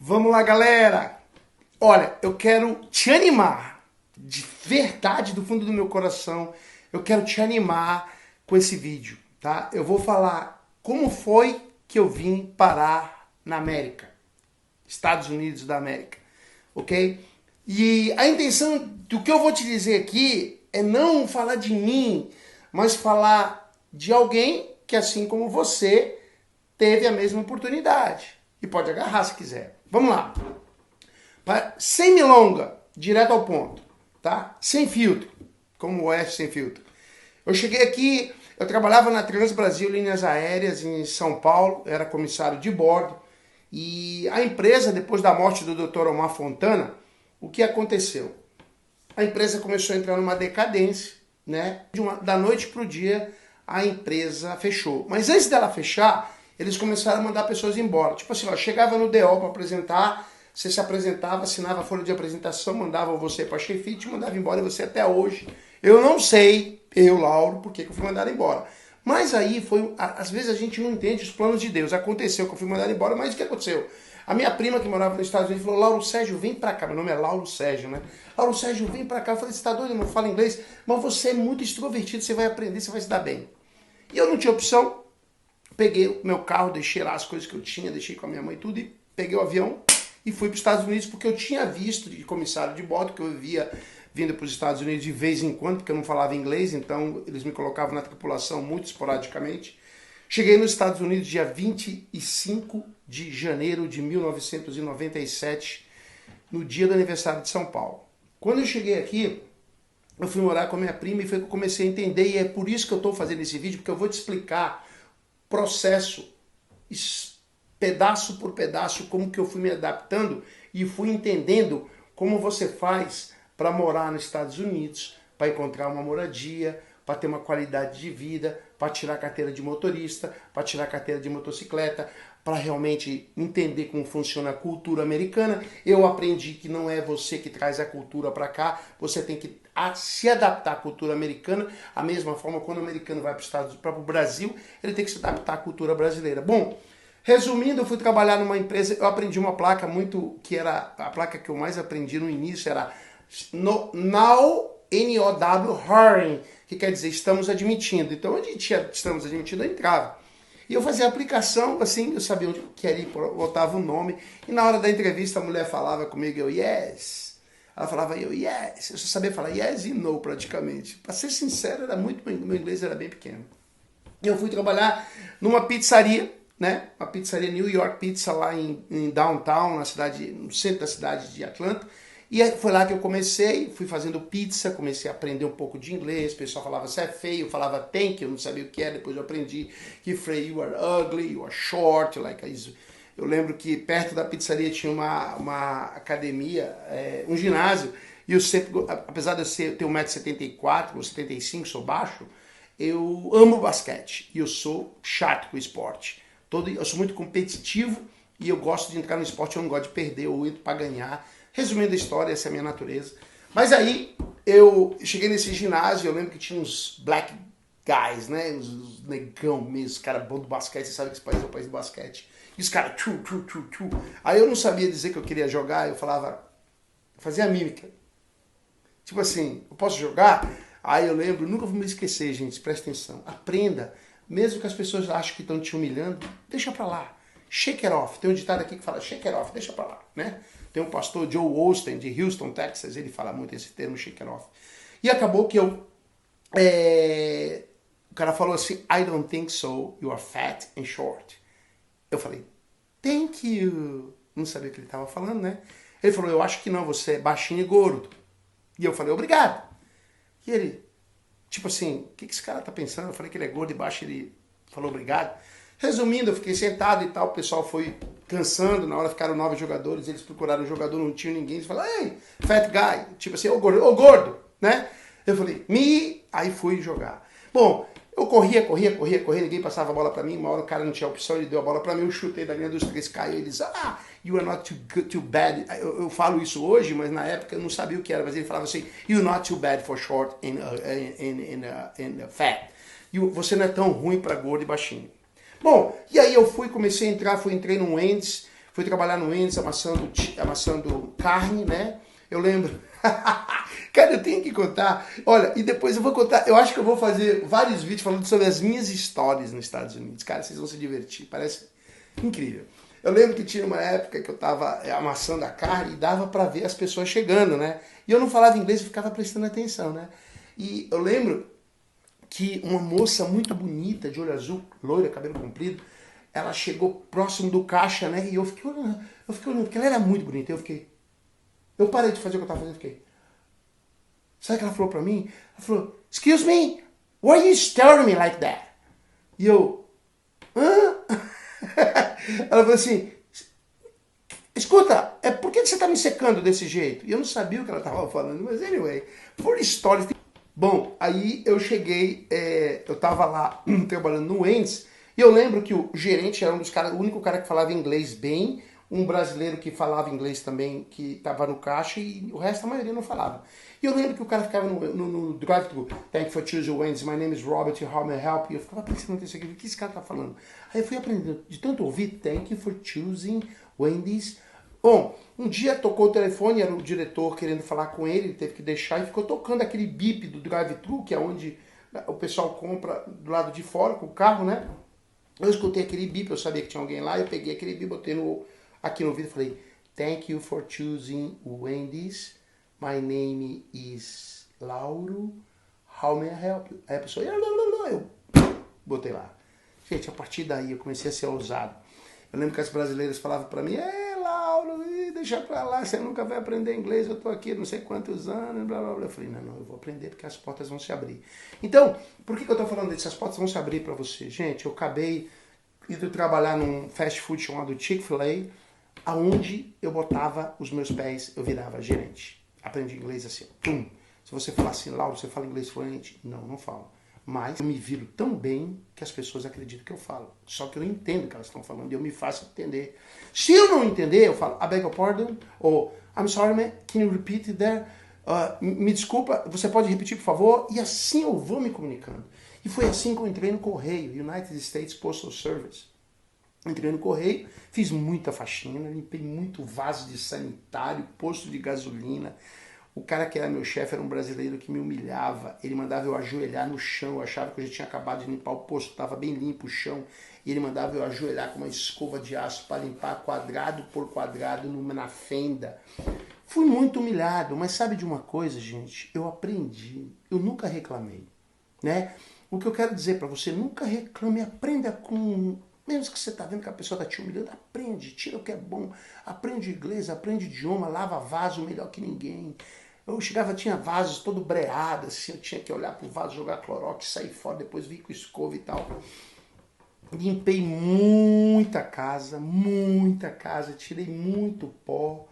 Vamos lá, galera! Olha, eu quero te animar, de verdade, do fundo do meu coração, eu quero te animar com esse vídeo, tá? Eu vou falar como foi que eu vim parar na América, Estados Unidos da América, ok? E a intenção do que eu vou te dizer aqui é não falar de mim, mas falar de alguém que, assim como você, teve a mesma oportunidade. E pode agarrar se quiser. Vamos lá. Sem milonga, direto ao ponto, tá? Sem filtro, como o Oeste sem filtro. Eu cheguei aqui, eu trabalhava na Trans Brasil Linhas Aéreas em São Paulo, era comissário de bordo. E a empresa, depois da morte do Dr. Omar Fontana, o que aconteceu? A empresa começou a entrar numa decadência, né? Da noite para o dia, a empresa fechou. Mas antes dela fechar, eles começaram a mandar pessoas embora. Tipo assim, ó, chegava no DO para apresentar, você se apresentava, assinava a folha de apresentação, mandava você para a chefia, te mandava embora, e você até hoje. Eu não sei, Lauro, por que eu fui mandado embora. Mas aí foi, às vezes a gente não entende os planos de Deus. Aconteceu que eu fui mandado embora, mas o que aconteceu? A minha prima que morava nos Estados Unidos falou: Lauro Sérgio, vem pra cá. Meu nome é Lauro Sérgio, né? Lauro Sérgio, vem pra cá. Eu falei: você tá doido? Eu não falo inglês. Mas você é muito extrovertido, você vai aprender, você vai se dar bem. E eu não tinha opção. Peguei o meu carro, deixei lá as coisas que eu tinha, deixei com a minha mãe tudo e peguei o avião e fui para os Estados Unidos porque eu tinha visto de comissário de bordo que eu via vindo para os Estados Unidos de vez em quando, porque eu não falava inglês, então eles me colocavam na tripulação muito esporadicamente. Cheguei nos Estados Unidos dia 25 de janeiro de 1997, no dia do aniversário de São Paulo. Quando eu cheguei aqui, eu fui morar com a minha prima e foi que eu comecei a entender, e é por isso que eu estou fazendo esse vídeo, porque eu vou te explicar processo, pedaço por pedaço, como que eu fui me adaptando e fui entendendo como você faz para morar nos Estados Unidos, para encontrar uma moradia, para ter uma qualidade de vida, para tirar a carteira de motorista, para tirar a carteira de motocicleta, para realmente entender como funciona a cultura americana. Eu aprendi que não é você que traz a cultura para cá, você tem que se adaptar à cultura americana. A mesma forma, quando o americano vai para o Brasil, ele tem que se adaptar à cultura brasileira. Bom, resumindo, eu fui trabalhar numa empresa, eu aprendi uma placa que era a placa que eu mais aprendi no início, era Now N-O-W Hiring, que quer dizer estamos admitindo. Então, onde estamos admitindo, eu entrava. E eu fazia a aplicação, assim, eu sabia onde eu queria ir, botava o nome, e na hora da entrevista a mulher falava comigo, eu, yes. Ela falava, eu, yes. Eu só sabia falar yes e no, praticamente. Para ser sincero, meu inglês era bem pequeno. E eu fui trabalhar numa pizzaria, né? Uma pizzaria New York Pizza, lá em downtown, no centro da cidade de Atlanta. E foi lá que eu comecei, fui fazendo pizza, comecei a aprender um pouco de inglês, o pessoal falava, você é feio, eu falava thank you, eu não sabia o que era, depois eu aprendi que you are ugly, you are short, like isso. Eu lembro que perto da pizzaria tinha uma academia, um ginásio, e eu sempre, apesar de eu ter 1,74m ou 75, sou baixo, eu amo basquete, e eu sou chato com o esporte. Eu sou muito competitivo, e eu gosto de entrar no esporte, eu não gosto de perder, eu entro para ganhar. Resumindo a história, essa é a minha natureza. Mas aí, eu cheguei nesse ginásio, eu lembro que tinha uns black guys, né? Os negão mesmo, os caras bons do basquete, você sabe que esse país é o país do basquete. E os caras, tchu. Aí eu não sabia dizer que eu queria jogar, eu fazia a mímica. Tipo assim, eu posso jogar? Aí eu lembro, nunca vou me esquecer, gente, presta atenção. Aprenda, mesmo que as pessoas achem que estão te humilhando, deixa pra lá. Shake it off. Tem um ditado aqui que fala shake it off, deixa pra lá, né? Tem um pastor, Joe Osteen, de Houston, Texas, ele fala muito esse termo, shake it off. E acabou que o cara falou assim, I don't think so, you are fat and short. Eu falei, thank you. Não sabia o que ele estava falando, né? Ele falou, eu acho que não, você é baixinho e gordo. E eu falei, obrigado. E ele, tipo assim, o que esse cara tá pensando? Eu falei que ele é gordo e baixo, ele falou obrigado. Resumindo, eu fiquei sentado e tal, o pessoal foi cansando, na hora ficaram 9 jogadores, eles procuraram um jogador, não tinha ninguém, eles falaram, ei, fat guy, tipo assim, ô gordo, né? Eu falei, aí fui jogar. Bom, eu corria, ninguém passava a bola pra mim, uma hora o cara não tinha opção, ele deu a bola pra mim, eu chutei da linha dos 3, caiu, ele disse, you are not too bad. Eu falo isso hoje, mas na época eu não sabia o que era, mas ele falava assim, you're not too bad for short and fat. Você não é tão ruim pra gordo e baixinho. Bom, e aí eu entrei no Wendy's, fui trabalhar no Wendy's amassando carne, né? Eu lembro. Cara, eu tenho que contar. Olha, e depois eu vou contar. Eu acho que eu vou fazer vários vídeos falando sobre as minhas histórias nos Estados Unidos. Cara, vocês vão se divertir. Parece incrível. Eu lembro que tinha uma época que eu tava amassando a carne e dava pra ver as pessoas chegando, né? E eu não falava inglês e ficava prestando atenção, né? E eu lembro que uma moça muito bonita, de olho azul, loira, cabelo comprido, ela chegou próximo do caixa, né? E eu fiquei olhando, porque ela era muito bonita. Eu parei de fazer o que eu tava fazendo e fiquei. Sabe o que ela falou pra mim? Ela falou, excuse me, why are you staring at me like that? E eu, hã? Ela falou assim, escuta, por que você tá me secando desse jeito? E eu não sabia o que ela tava falando, mas anyway, for stories. Bom, aí eu cheguei, eu tava lá trabalhando no Wendy's, e eu lembro que o gerente era um dos caras, o único cara que falava inglês bem, um brasileiro que falava inglês também, que tava no caixa, e o resto, a maioria não falava. E eu lembro que o cara ficava no drive-thru, thank you for choosing Wendy's, my name is Robert, how may I help you? Eu ficava pensando nisso aqui, o que esse cara tá falando? Aí eu fui aprendendo, de tanto ouvir, thank you for choosing Wendy's. Bom, um dia tocou o telefone, era o diretor querendo falar com ele teve que deixar e ficou tocando aquele bip do drive-thru, que é onde o pessoal compra do lado de fora com o carro, né? Eu escutei aquele bip, eu sabia que tinha alguém lá, eu peguei aquele bip, botei aqui no vídeo e falei, thank you for choosing Wendy's, my name is Lauro, how may I help you? Aí a pessoa, eu botei lá. Gente, a partir daí eu comecei a ser ousado. Eu lembro que as brasileiras falavam pra mim, Lauro, deixa pra lá, você nunca vai aprender inglês, eu tô aqui não sei quantos anos, blá blá blá. Eu falei, não, eu vou aprender porque as portas vão se abrir. Então, por que eu tô falando disso? As portas vão se abrir pra você. Gente, eu acabei indo trabalhar num fast food chamado Chick-fil-A, aonde eu botava os meus pés, eu virava gerente. Aprendi inglês assim, pum. Se você falar assim, Lauro, você fala inglês fluente? Não, não falo. Mas eu me viro tão bem que as pessoas acreditam que eu falo. Só que eu não entendo o que elas estão falando e eu me faço entender. Se eu não entender, eu falo, I beg your pardon, ou I'm sorry, man, can you repeat it there? Me desculpa, você pode repetir, por favor? E assim eu vou me comunicando. E foi assim que eu entrei no Correio, United States Postal Service. Entrei no Correio, fiz muita faxina, limpei muito vaso de sanitário, posto de gasolina. O cara que era meu chefe era um brasileiro que me humilhava. Ele mandava eu ajoelhar no chão. Eu achava que eu já tinha acabado de limpar o posto. Estava bem limpo o chão. E ele mandava eu ajoelhar com uma escova de aço para limpar quadrado por quadrado na fenda. Fui muito humilhado. Mas sabe de uma coisa, gente? Eu aprendi. Eu nunca reclamei. Né? O que eu quero dizer para você, nunca reclame. Aprenda com... Mesmo que você está vendo que a pessoa está te humilhando, aprende, tira o que é bom, aprende inglês, aprende idioma, lava vaso melhor que ninguém. Eu chegava, tinha vasos todo breado, assim, eu tinha que olhar pro vaso, jogar clorox, sair fora, depois vir com escova e tal. Limpei muita casa, tirei muito pó.